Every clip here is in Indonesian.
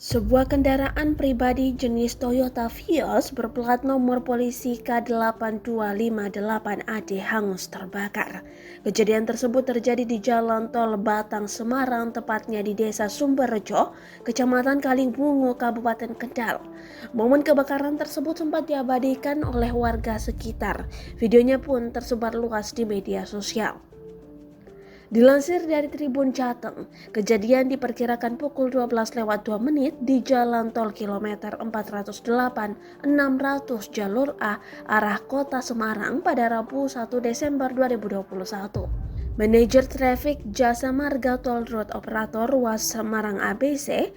Sebuah kendaraan pribadi jenis Toyota Vios berplat nomor polisi K8258AD hangus terbakar. Kejadian tersebut terjadi di Jalan Tol Batang Semarang, tepatnya di Desa Sumberjo, Kecamatan Kaliwungu, Kabupaten Kendal. Momen kebakaran tersebut sempat diabadikan oleh warga sekitar. Videonya pun tersebar luas di media sosial. Dilansir dari Tribun Jateng, kejadian diperkirakan pukul 12:02 di Jalan Tol kilometer 408-600 jalur A arah Kota Semarang pada Rabu 1 Desember 2021. Manajer Traffic Jasa Marga Toll Road Operator Ruas Semarang ABC,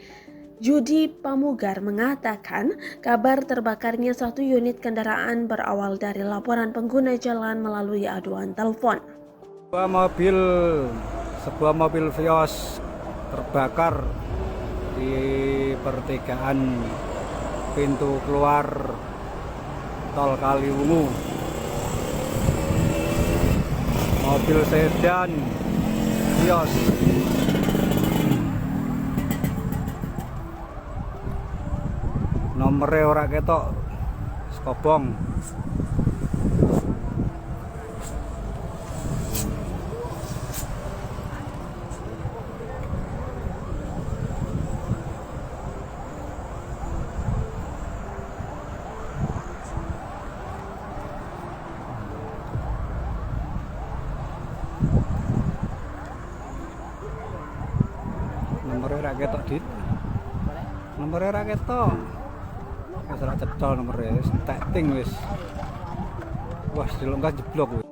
Judi Pamugar mengatakan kabar terbakarnya satu unit kendaraan berawal dari laporan pengguna jalan melalui aduan telepon. Sebuah mobil Vios terbakar di pertigaan pintu keluar Tol Kaliwungu. Mobil sedan Vios. Nomornya ora ketok, skobong. Nomornya ketok dit. Nomornya ketok. Wis ora cetol nomornya, wis tekting wis. Wah, dilongkas jeblok.